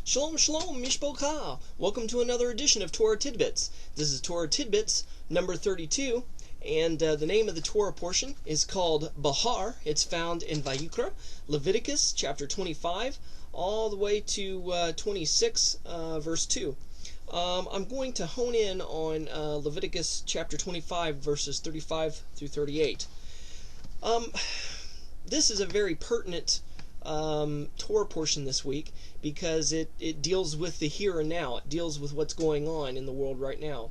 Shalom, shalom, mishpocha. Welcome to another edition of Torah Tidbits. This is Torah Tidbits number 32, and the name of the Torah portion is called Bahar. It's found in Vayikra, Leviticus chapter 25, all the way to 26, verse 2. I'm going to hone in on Leviticus chapter 25, verses 35 through 38. This is a very pertinent Torah portion this week because it deals with the here and now. It deals with what's going on in the world right now.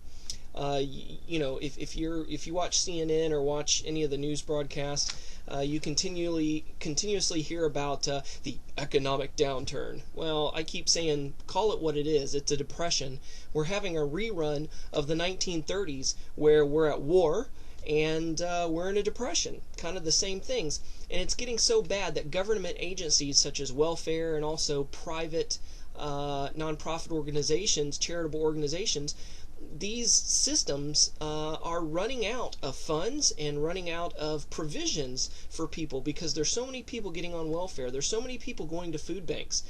If you watch CNN or watch any of the news broadcasts, you continuously hear about the economic downturn. Well, I keep saying, call it what it is. It's a depression. We're having a rerun of the 1930s where we're at war and we're in a depression. Kind of the same things. And it's getting so bad that government agencies such as welfare and also private nonprofit organizations, charitable organizations, these systems are running out of funds and running out of provisions for people because there's so many people getting on welfare. There's so many people going to food banks.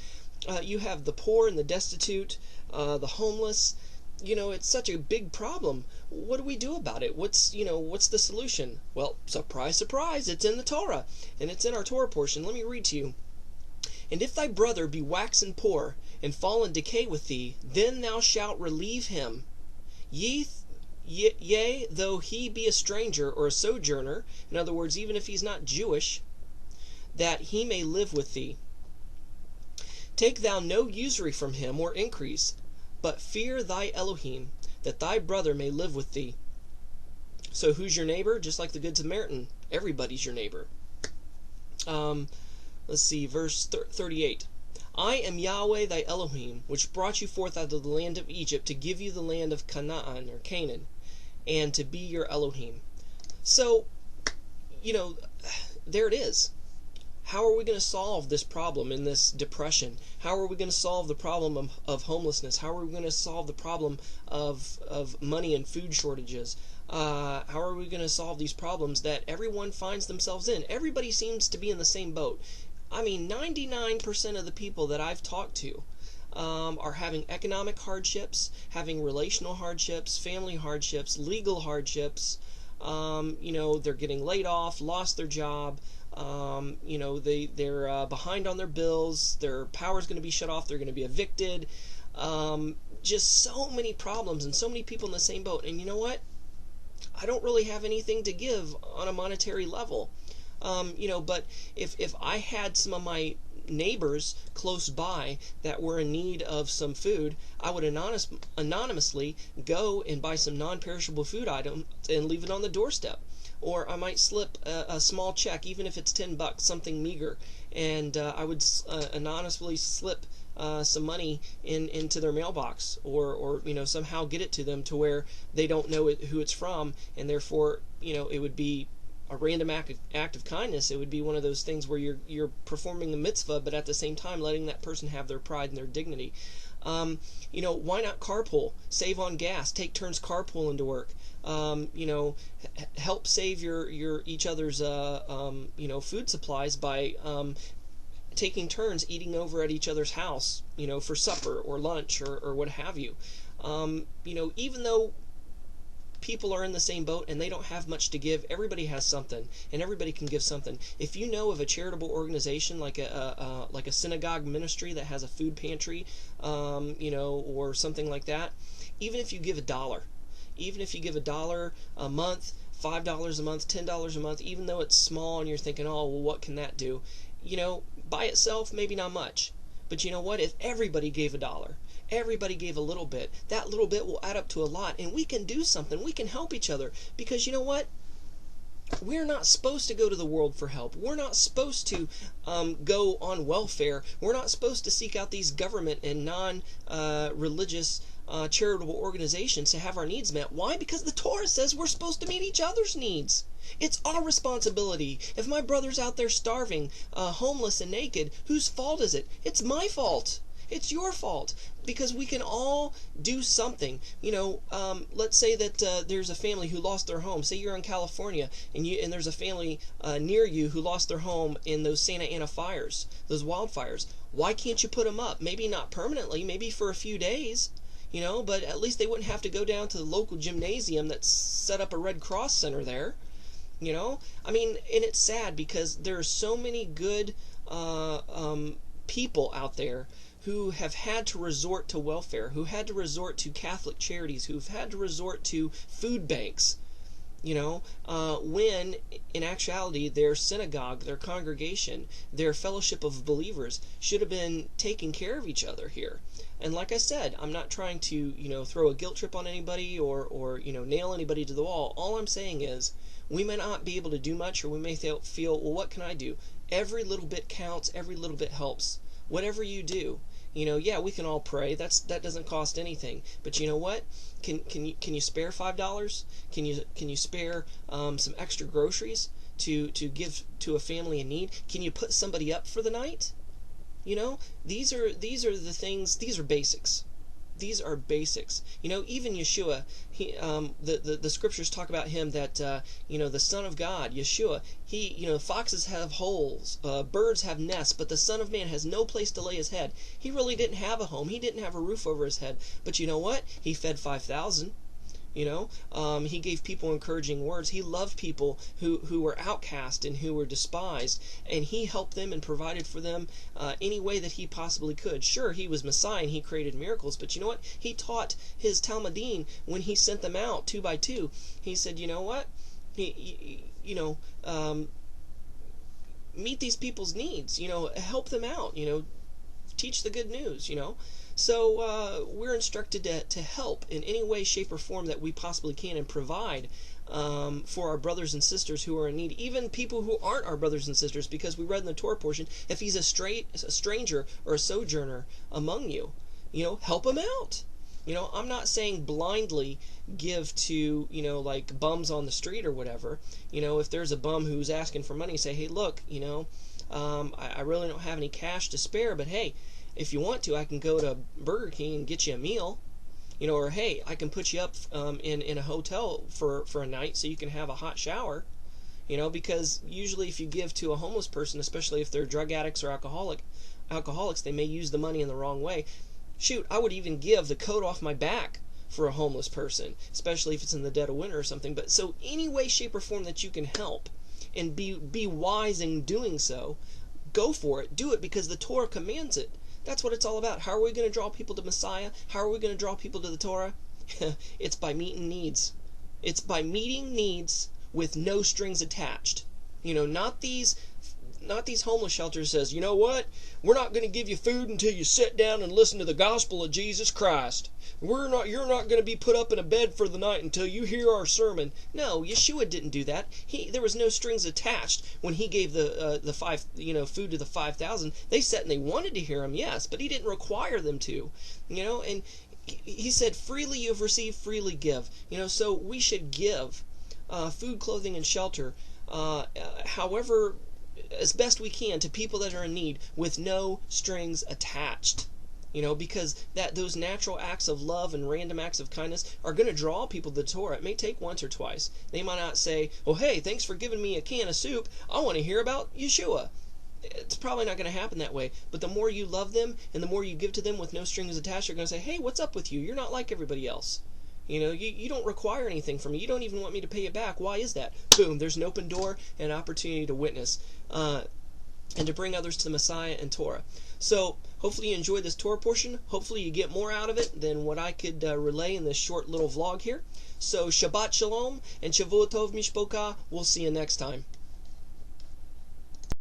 You have the poor and the destitute, the homeless. It's such a big problem. What do we do about it? What's the solution? Well, surprise, surprise, it's in the Torah, and it's in our Torah portion. Let me read to you. And if thy brother be waxen poor, and fall in decay with thee, then thou shalt relieve him. Yea, though he be a stranger or a sojourner, in other words, even if he's not Jewish, that he may live with thee. Take thou no usury from him or increase, but fear thy Elohim, that thy brother may live with thee. So who's your neighbor? Just like the Good Samaritan, everybody's your neighbor. Let's see, verse 38. I am Yahweh thy Elohim, which brought you forth out of the land of Egypt to give you the land of Canaan, or Canaan, and to be your Elohim. So, there it is. How are we going to solve this problem in this depression? How are we going to solve the problem of homelessness? How are we going to solve the problem of money and food shortages? How are we going to solve these problems that everyone finds themselves in? Everybody seems to be in the same boat. 99% of the people that I've talked to are having economic hardships, having relational hardships, family hardships, legal hardships. They're getting laid off, lost their job. They're behind on their bills. Their power's going to be shut off. They're going to be evicted. Just so many problems and so many people in the same boat. And you know what? I don't really have anything to give on a monetary level. But if I had some of my neighbors close by that were in need of some food, I would anonymously go and buy some non-perishable food item and leave it on the doorstep. Or I might slip a small check, even if it's $10, something meager, and I would anonymously slip some money into their mailbox, or somehow get it to them to where they don't know who it's from, and therefore it would be a random act of kindness. It would be one of those things where you're performing a mitzvah, but at the same time letting that person have their pride and their dignity. Why not carpool? Save on gas. Take turns carpooling to work. Help save your each other's food supplies by taking turns eating over at each other's house, for supper or lunch or what have you. Even though people are in the same boat and they don't have much to give, everybody has something, and everybody can give something. If you know of a charitable organization like a synagogue ministry that has a food pantry, or something like that, even if you give $1, even if you give $1 a month, $5 a month, $10 a month, even though it's small and you're thinking, oh, well, what can that do? By itself, maybe not much. But you know what? If everybody gave $1, everybody gave a little bit, that little bit will add up to a lot, and we can do something. We can help each other, because you know what? We're not supposed to go to the world for help. We're not supposed to go on welfare. We're not supposed to seek out these government and non-religious charitable organizations to have our needs met. Why? Because the Torah says we're supposed to meet each other's needs. It's our responsibility. If my brother's out there starving, homeless and naked, whose fault is it? It's my fault. It's your fault, because we can all do something. Let's say that there's a family who lost their home. Say you're in California and there's a family near you who lost their home in those Santa Ana fires, those wildfires. Why can't you put them up? Maybe not permanently, maybe for a few days, but at least they wouldn't have to go down to the local gymnasium that's set up a Red Cross center there. I mean, and it's sad because there are so many good people out there who have had to resort to welfare, who had to resort to Catholic charities, who've had to resort to food banks, when in actuality their synagogue, their congregation, their fellowship of believers should have been taking care of each other here. And like I said, I'm not trying to, throw a guilt trip on anybody or nail anybody to the wall. All I'm saying is we may not be able to do much, or we may feel, well, what can I do? Every little bit counts. Every little bit helps. Whatever you do, yeah, we can all pray. That doesn't cost anything. But you know what? Can you spare $5? Can you spare some extra groceries to give to a family in need? Can you put somebody up for the night? These are the things. These are basics. These are basics. Even Yeshua, the scriptures talk about him that the Son of God, Yeshua, he, foxes have holes, birds have nests, but the Son of Man has no place to lay his head. He really didn't have a home. He didn't have a roof over his head. But you know what? He fed 5,000. He gave people encouraging words. He loved people who were outcast and who were despised, and he helped them and provided for them any way that he possibly could. Sure, he was Messiah and he created miracles, but you know what? He taught his Talmudim when he sent them out 2 by 2. He said, you know what? Meet these people's needs. Help them out. Teach the good news. So we're instructed to help in any way, shape, or form that we possibly can and provide for our brothers and sisters who are in need, even people who aren't our brothers and sisters, because we read in the Torah portion, if he's a stranger or a sojourner among you, help him out. I'm not saying blindly give to, like bums on the street or whatever. If there's a bum who's asking for money, say, hey, look, I really don't have any cash to spare, but hey, if you want to, I can go to Burger King and get you a meal, or hey, I can put you up in a hotel for a night so you can have a hot shower, because usually if you give to a homeless person, especially if they're drug addicts or alcoholics, they may use the money in the wrong way. Shoot, I would even give the coat off my back for a homeless person, especially if it's in the dead of winter or something. But so any way, shape, or form that you can help and be wise in doing so, go for it. Do it because the Torah commands it. That's what it's all about. How are we going to draw people to Messiah? How are we going to draw people to the Torah? It's by meeting needs. It's by meeting needs with no strings attached. Not these homeless shelters says, you know what? We're not going to give you food until you sit down and listen to the gospel of Jesus Christ. You're not going to be put up in a bed for the night until you hear our sermon. No, Yeshua didn't do that. There was no strings attached when he gave the food to the 5,000. They sat and they wanted to hear him, yes, but he didn't require them to. And he said, freely you've received, freely give. So we should give food, clothing, and shelter, however, as best we can, to people that are in need with no strings attached. Because those natural acts of love and random acts of kindness are going to draw people to the Torah. It may take once or twice. They might not say, oh, hey, thanks for giving me a can of soup. I want to hear about Yeshua. It's probably not going to happen that way. But the more you love them and the more you give to them with no strings attached, they're going to say, hey, what's up with you? You're not like everybody else. You don't require anything from me. You don't even want me to pay it back. Why is that? Boom, there's an open door and an opportunity to witness and to bring others to the Messiah and Torah. So hopefully you enjoyed this Torah portion. Hopefully you get more out of it than what I could relay in this short little vlog here. So Shabbat Shalom and Shavua Tov Mishpocha. We'll see you next time.